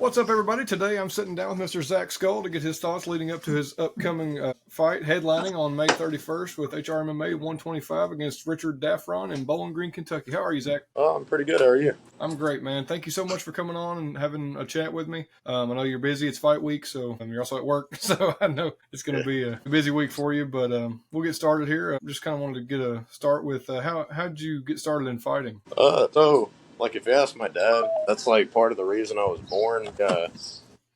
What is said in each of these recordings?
What's up, everybody? Today I'm sitting down with Mr. Zack Skul to get his thoughts leading up to his upcoming fight, headlining on May 31st with HRMMA 125 against Richard Daffron in Bowling Green, Kentucky. How are you, Zack? Oh, I'm pretty good. How are you? I'm great, man. Thank you so much for coming on and having a chat with me. I know you're busy. It's fight week, so you're also at work. So I know it's going to be a busy week for you, but we'll get started here. Just kind of wanted to get a start with how'd you get started in fighting? If you ask my dad, that's like part of the reason I was born.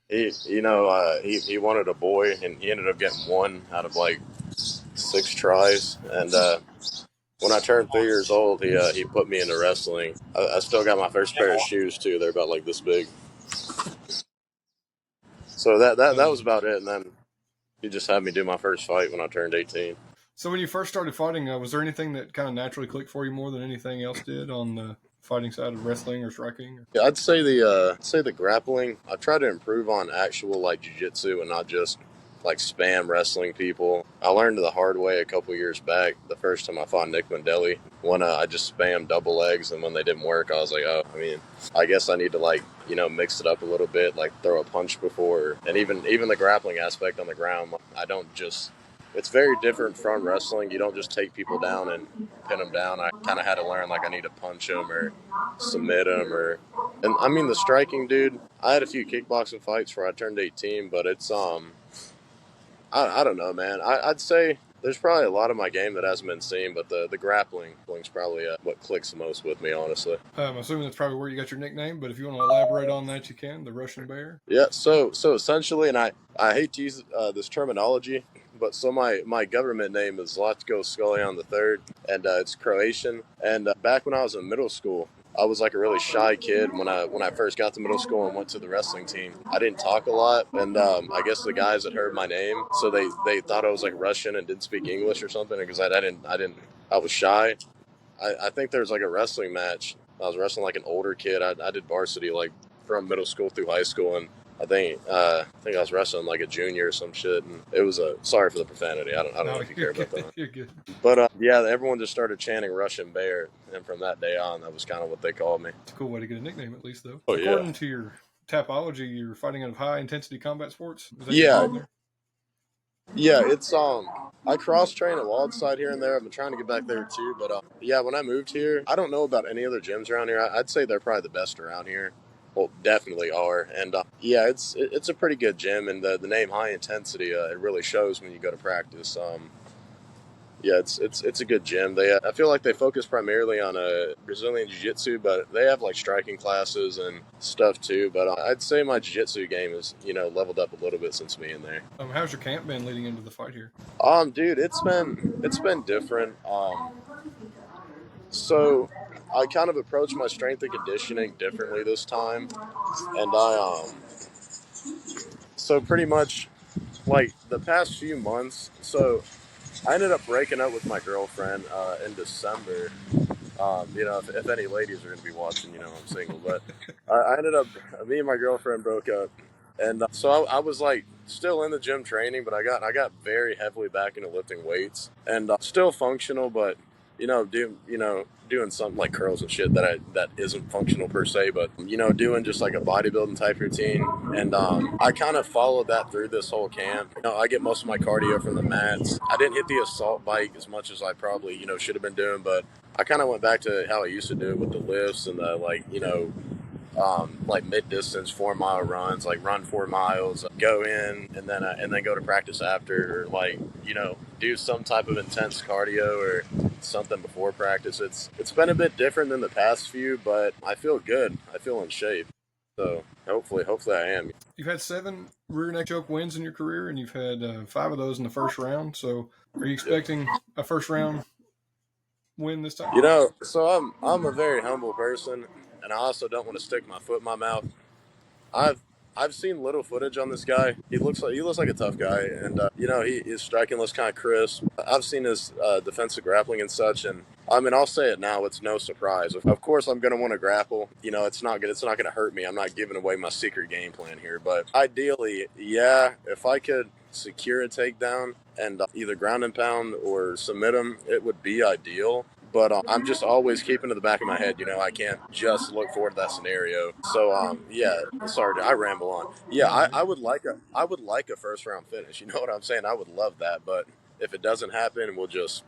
He wanted a boy, and he ended up getting one out of like 6 tries. And when I turned 3 years old, he put me into wrestling. I still got my first pair of shoes too. They're about like this big. So that was about it. And then he just had me do my first fight when I turned 18. So when you first started fighting, was there anything that kind of naturally clicked for you more than anything else did on the fighting side of wrestling or striking? Yeah, I'd say the grappling. I try to improve on actual like jiu-jitsu and not just like spam wrestling people. I learned the hard way a couple years back. The first time I fought Nick Mandelli, when I just spammed double legs, and when they didn't work, I was like, I guess I need to mix it up a little bit, like throw a punch before, and even the grappling aspect on the ground. I don't just. It's very different from wrestling. You don't just take people down and pin them down. I kind of had to learn I need to punch them or submit them and I mean the striking, dude. I had a few kickboxing fights where I turned 18, but it's I don't know, man. I'd say there's probably a lot of my game that hasn't been seen, but the grappling is probably what clicks the most with me, honestly. I'm assuming that's probably where you got your nickname, but if you want to elaborate on that, you can. The Russian Bear. Yeah. So essentially, and I hate to use this terminology, but so my government name is Zlatko Skuljan III, and it's Croatian. And back when I was in middle school, I was like a really shy kid when I first got to middle school and went to the wrestling team. I didn't talk a lot, and I guess the guys had heard my name, so they thought I was like Russian and didn't speak English or something because I was shy. I think there was like a wrestling match. I was wrestling like an older kid. I did varsity like from middle school through high school, and I think I was wrestling like a junior or some shit, and it was sorry for the profanity. I don't know if you care about that. You're good. But yeah, everyone just started chanting Russian Bear, and from that day on, that was kind of what they called me. It's a cool way to get a nickname, at least, though. Oh, According yeah. to your tapology, you're fighting out of high intensity combat sports. Is that Yeah, yeah. It's I cross train at Waldside here and there. I've been trying to get back there too, but yeah, when I moved here, I don't know about any other gyms around here. I'd say they're probably the best around here. Well, definitely are, and yeah, it's a pretty good gym, and the name High Intensity it really shows when you go to practice. Yeah, it's a good gym. I feel like they focus primarily on Brazilian Jiu-Jitsu, but they have like striking classes and stuff too. But I'd say my Jiu-Jitsu game is leveled up a little bit since being there. How's your camp been leading into the fight here? Dude, it's been different. So I kind of approached my strength and conditioning differently this time, and so pretty much like the past few months. So I ended up breaking up with my girlfriend in December. If any ladies are going to be watching, I'm single. But me and my girlfriend broke up. And so I was like still in the gym training, but I got very heavily back into lifting weights and still functional, but doing something like curls and shit that isn't functional per se, but doing just like a bodybuilding type routine. And I kind of followed that through this whole camp. I get most of my cardio from the mats. I didn't hit the assault bike as much as I probably should have been doing, but I kind of went back to how I used to do it with the lifts and the like mid-distance 4-mile runs, like run 4 miles, go in and then go to practice after, or do some type of intense cardio or something before practice. It's been a bit different than the past few, but I feel good. I feel in shape. So hopefully I am. You've had 7 rear neck choke wins in your career, and you've had 5 of those in the first round. So are you expecting a first round win this time? So I'm a very humble person, and I also don't want to stick my foot in my mouth. I've seen little footage on this guy. He looks like a tough guy, and his striking looks kind of crisp. I've seen his defensive grappling and such, and I mean, I'll say it now. It's no surprise. Of course, I'm going to want to grapple. It's not going to hurt me. I'm not giving away my secret game plan here, but ideally, yeah, if I could secure a takedown and either ground and pound or submit him, it would be ideal. But I'm just always keeping in the back of my head, I can't just look forward to that scenario. So yeah, sorry, I ramble on. Yeah, No, I would like a first round finish. You know what I'm saying? I would love that, but if it doesn't happen, we'll just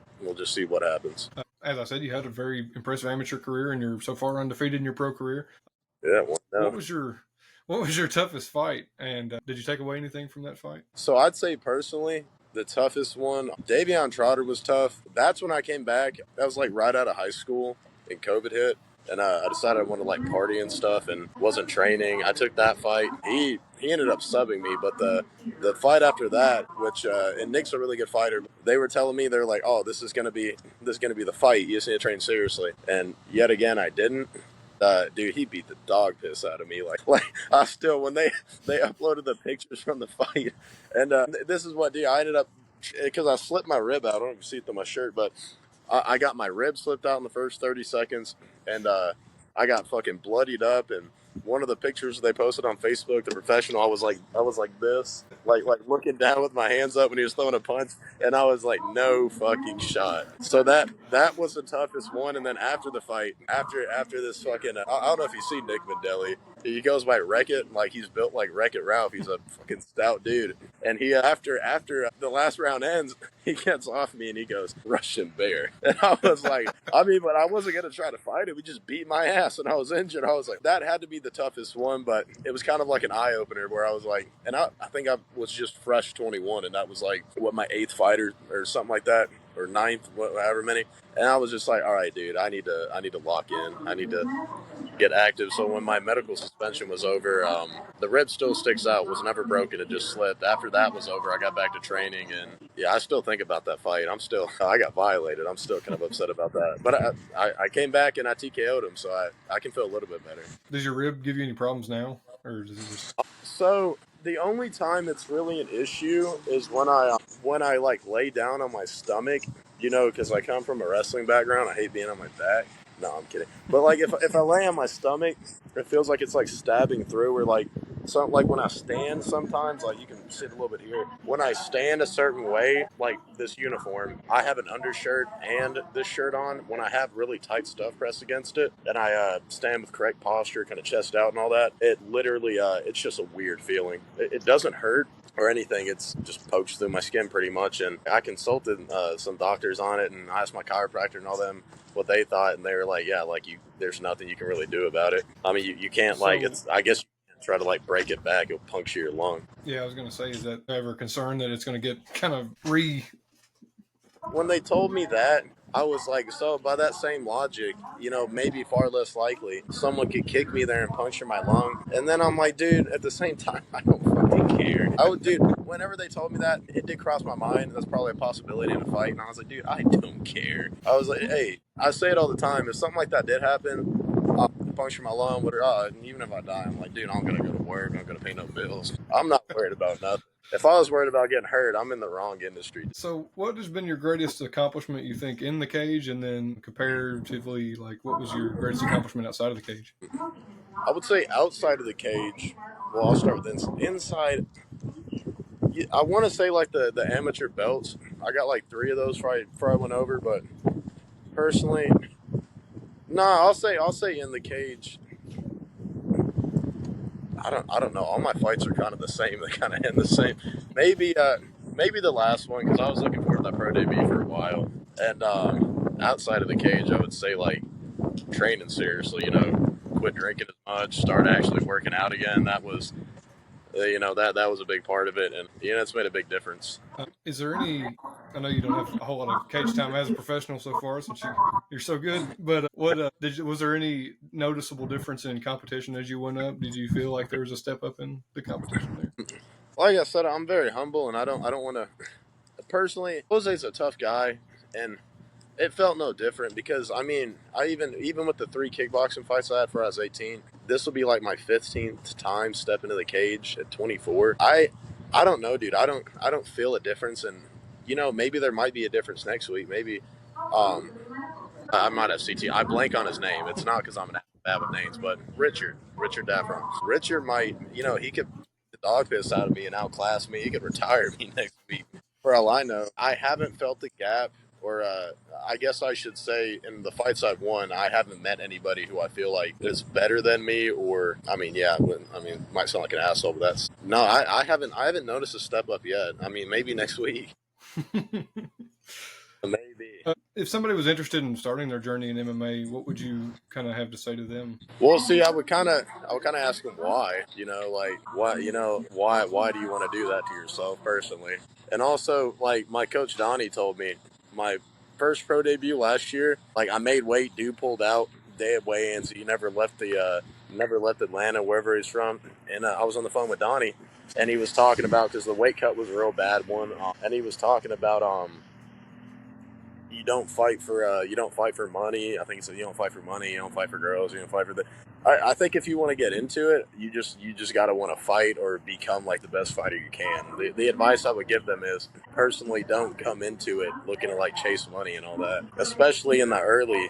see what happens. as I said, you had a very impressive amateur career, and you're so far undefeated in your pro career. Yeah, well, What no. was your toughest fight, and did you take away anything from that fight? So I'd say personally, the toughest one, Davion Trotter was tough. That's when I came back. That was like right out of high school and COVID hit. And I decided I wanted to like party and stuff and wasn't training. I took that fight. He ended up subbing me, but the fight after that, which and Nick's a really good fighter. They were telling me they're like, oh, this is gonna be the fight. You just need to train seriously. And yet again, I didn't. Dude, he beat the dog piss out of me. Like I still when they uploaded the pictures from the fight, and this is what, dude, I ended up because I slipped my rib out. I don't know if you see it through my shirt, but I got my rib slipped out in the first 30 seconds, and I got fucking bloodied up. And one of the pictures they posted on Facebook, the professional, I was like this, like looking down with my hands up when he was throwing a punch, and I was like, no fucking shot. So that was the toughest one. And then after the fight, after this fucking, I don't know if you see Nick Mandelli. He goes by Wreck-It, like he's built like Wreck-It Ralph. He's a fucking stout dude. And he after the last round ends, he gets off me and he goes, Russian bear. And I was like, I mean, but I wasn't gonna try to fight it. We just beat my ass and I was injured. I was like, that had to be the toughest one, but it was kind of like an eye opener where I was like, and I think I was just fresh 21, and that was like what, my 8th fight or something like that, or 9th, however many. And I was just like, all right, dude, I need to lock in. I need to get active. So when my medical suspension was over, the rib still sticks out, was never broken, it just slipped. After that was over, I got back to training, and yeah, I still think about that fight. I got violated. I'm still kind of upset about that. But I came back and I TKO'd him, so I can feel a little bit better. Does your rib give you any problems now, or does it just? So the only time it's really an issue is when I like lay down on my stomach, because I come from a wrestling background. I hate being on my back. No, I'm kidding. But like if I lay on my stomach, it feels like it's like stabbing through, or like something. Like when I stand, sometimes, like you can sit a little bit here. When I stand a certain way, like this uniform, I have an undershirt and this shirt on. When I have really tight stuff pressed against it, and I stand with correct posture, kind of chest out and all that, it literally it's just a weird feeling. It doesn't hurt or anything. It's just pokes through my skin pretty much. And I consulted some doctors on it, and I asked my chiropractor and all them what they thought, and they were like, yeah, like there's nothing you can really do about it. I mean, you can't, like, it's, I guess you can try to like break it back, it'll puncture your lung. Yeah, I was gonna say, is that ever a concern that it's gonna get kind of When they told me that, I was like, so by that same logic, maybe far less likely someone could kick me there and puncture my lung. And then I'm like, dude, at the same time, I don't fucking care. Dude, whenever they told me that, it did cross my mind. That's probably a possibility in a fight. And I was like, dude, I don't care. I was like, hey, I say it all the time. If something like that did happen, I'll puncture my lung, whatever. And even if I die, I'm like, dude, I'm going to go to work. I'm not going to pay no bills. I'm not worried about nothing. If I was worried about getting hurt, I'm in the wrong industry. So what has been your greatest accomplishment, you think, in the cage, and then comparatively, like, what was your greatest accomplishment outside of the cage? I would say outside of the cage, well, I'll start with inside. I want to say like the amateur belts. I got like 3 of those before I went over, but personally, I'll say in the cage. I don't know. All my fights are kind of the same. They kind of end the same. Maybe the last one, because I was looking forward to that pro debut for a while. And outside of the cage, I would say like training seriously. Quit drinking as much, start actually working out again. That was, that was a big part of it, and it's made a big difference. Is there any? I know you don't have a whole lot of cage time as a professional so far, since you're so good. But was there any noticeable difference in competition as you went up? Did you feel like there was a step up in the competition there? Like I said, I'm very humble, and I don't want to. Personally, Jose's a tough guy, and it felt no different because I mean, I even with the 3 kickboxing fights I had before I was 18, this will be like my 15th time stepping into the cage at 24. I don't know, dude. I don't feel a difference, and maybe there might be a difference next week. Maybe I might have CT. I blank on his name. It's not because I'm bad with names, but Richard Daffron. Richard might, he could the dog piss out of me and outclass me. He could retire me next week. For all I know, I haven't felt the gap or I guess I should say, in the fights I've won, I haven't met anybody who I feel like is better than me. Or I mean, yeah, I mean, might sound like an asshole, but that's no, I haven't noticed a step up yet. I mean, maybe next week, maybe. If somebody was interested in starting their journey in MMA, what would you kind of have to say to them? Well, see, I would kind of ask them why. Like why do you want to do that to yourself personally? And also, like my coach Donnie told me, my first pro debut last year, like I made weight, dude pulled out day of weigh-ins. He never left Atlanta, wherever he's from. And I was on the phone with Donnie, and he was talking about, because the weight cut was a real bad one, and he was talking about you don't fight for money. I think he said you don't fight for money, you don't fight for girls, you don't fight for the. I think if you want to get into it, you just got to want to fight or become like the best fighter you can. The advice I would give them is, personally, don't come into it looking to like chase money and all that, especially in the early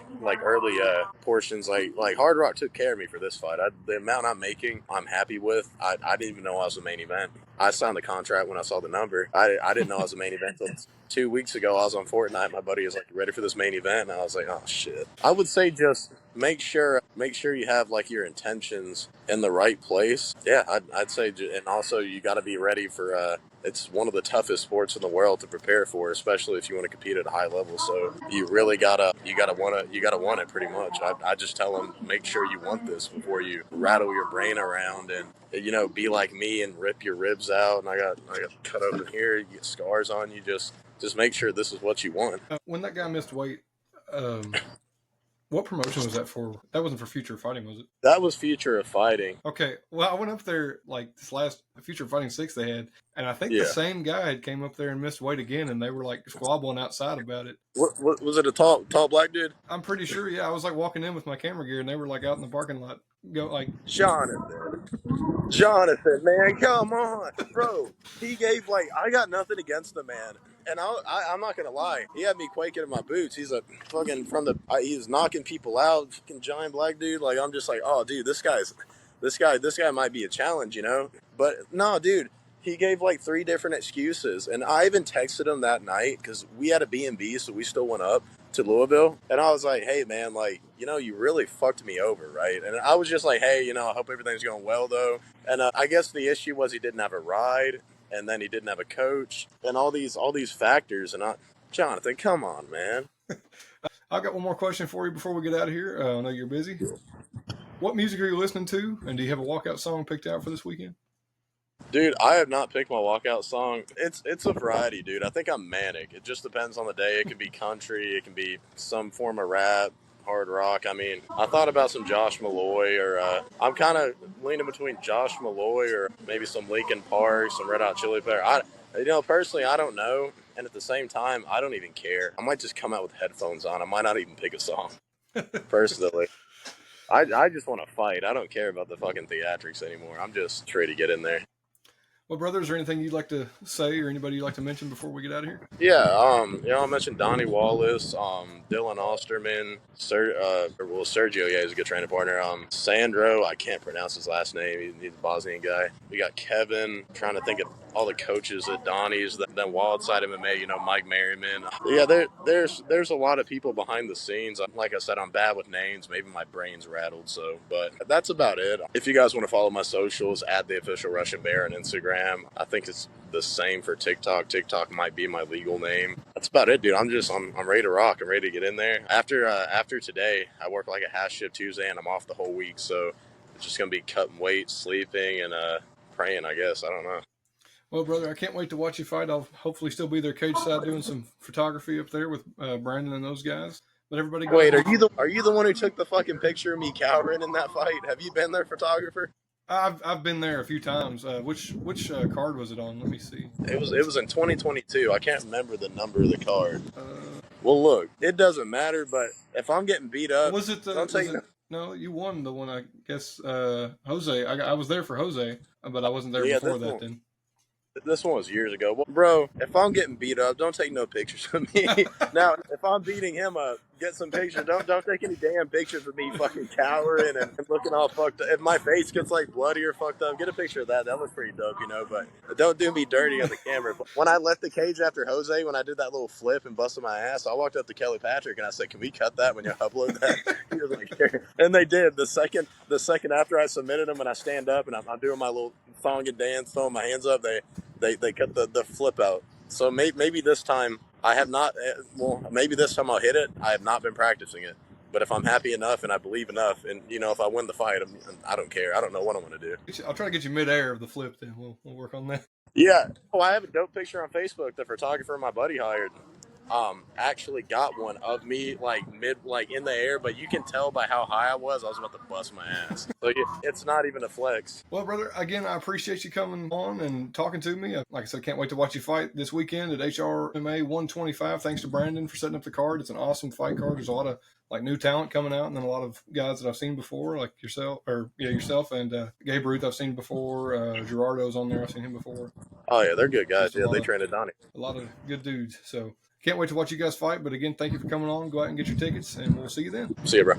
portions. Like Hard Rock took care of me for this fight. The amount I'm making, I'm happy with. I didn't even know I was the main event. I signed the contract when I saw the number. I didn't know I was the main event until 2 weeks ago. I was on Fortnite. My buddy was like, "Ready for this main event?" And I was like, "Oh shit." I would say just make sure you have like your intentions in the right place. Yeah, I'd say, and also you got to be ready for. It's one of the toughest sports in the world to prepare for, especially if you want to compete at a high level. So you really gotta want it pretty much. I just tell them, make sure you want this before you rattle your brain around and be like me and rip your ribs out. And I got cut open here. You get scars on you. Just make sure this is what you want. When that guy missed weight, what promotion was that for? That wasn't for Future Fighting, was it? That was Future of Fighting. Okay. Well, I went up there like this last Future Fighting 6 they had, and I think the same guy had came up there and missed weight again, and they were like squabbling outside about it. What was it, a tall black dude? I'm pretty sure, yeah. I was like walking in with my camera gear, and they were like out in the parking lot. Jonathan, man, come on, bro. He gave I got nothing against the man, and I'm not gonna lie. He had me quaking in my boots. He's a fucking he's knocking people out, fucking giant black dude. Like I'm just like, oh, dude, this guy might be a challenge, But no, dude. He gave like 3 different excuses, and I even texted him that night because we had a B&B, so we still went up to Louisville, and I was like, hey man, you really fucked me over, right? And I was just like, hey, I hope everything's going well though. And I guess the issue was he didn't have a ride, and then he didn't have a coach, and all these factors. And Jonathan, come on, man. I've got one more question for you before we get out of here. I know you're busy. What music are you listening to, and do you have a walkout song picked out for this weekend? Dude, I have not picked my walkout song. It's a variety, dude. I think I'm manic. It just depends on the day. It can be country. It can be some form of rap, hard rock. I mean, I thought about some Josh Malloy, or I'm kind of leaning between Josh Malloy or maybe some Linkin Park, some Red Hot Chili Peppers. Personally, I don't know. And at the same time, I don't even care. I might just come out with headphones on. I might not even pick a song, personally. I just want to fight. I don't care about the fucking theatrics anymore. I'm just ready to get in there. Well, brother, is there anything you'd like to say or anybody you'd like to mention before we get out of here? Yeah, I mentioned Donnie Wallace, Dylan Osterman, Sergio, yeah, he's a good training partner. Sandro, I can't pronounce his last name. He's a Bosnian guy. We got Kevin, trying to think of all the coaches at Donnie's, then Wildside MMA, Mike Merriman. Yeah, there's a lot of people behind the scenes. Like I said, I'm bad with names. Maybe my brain's rattled, but that's about it. If you guys want to follow my socials, at the official Russian Bear on Instagram. I think it's the same for TikTok. TikTok might be my legal name. That's about it, dude. I'm ready to rock. I'm ready to get in there. After today, I work like a half shift Tuesday, and I'm off the whole week. So it's just gonna be cutting weight, sleeping, and praying, I guess. I don't know. Well, brother, I can't wait to watch you fight. I'll hopefully still be there cage side doing some photography up there with Brandon and those guys. But everybody go. Wait, are you the one who took the fucking picture of me cowering in that fight? Have you been their photographer? I've been there a few times. Which card was it on? Let me see. It was in 2022. I can't remember the number of the card. Well, look, it doesn't matter. But if I'm getting beat up, was it? No, you won the one. I guess Jose. I was there for Jose, but I wasn't there before that. Then This one was years ago. Well, bro, if I'm getting beat up, don't take no pictures of me. Now, if I'm beating him up, get some pictures. Don't take any damn pictures of me fucking cowering and looking all fucked up. If my face gets like bloody or fucked up, get a picture of that. That looks pretty dope, you know. But don't do me dirty on the camera. When I left the cage after Jose, when I did that little flip and busted my ass, I walked up to Kelly Patrick and I said, "Can we cut that when you upload that?" He was like, "Sure." And they did. The second after I submitted them and I stand up and I'm doing my little thong and dance, throwing my hands up, they cut the flip out. So maybe this time I have not. Well, maybe this time I'll hit it. I have not been practicing it. But if I'm happy enough and I believe enough, and you know, if I win the fight, I don't care. I don't know what I'm going to do. I'll try to get you midair of the flip. Then we'll work on that. Yeah. Oh, I have a dope picture on Facebook. The photographer my buddy hired actually got one of me like in the air, but you can tell by how high I was about to bust my ass. So it's not even a flex. Well, brother, again, I appreciate you coming on and talking to me. Like I said, can't wait to watch you fight this weekend at HRMMA 125. Thanks to Brandon for setting up the card. It's an awesome fight card. There's a lot of like new talent coming out, and then a lot of guys that I've seen before, like yourself and Gabe Ruth I've seen before. Gerardo's on there. I've seen him before. Oh yeah, they're good guys. Yeah, they trained at Donnie. A lot of good dudes. So can't wait to watch you guys fight. But again, thank you for coming on. Go out and get your tickets, and we'll see you then. See you, bro.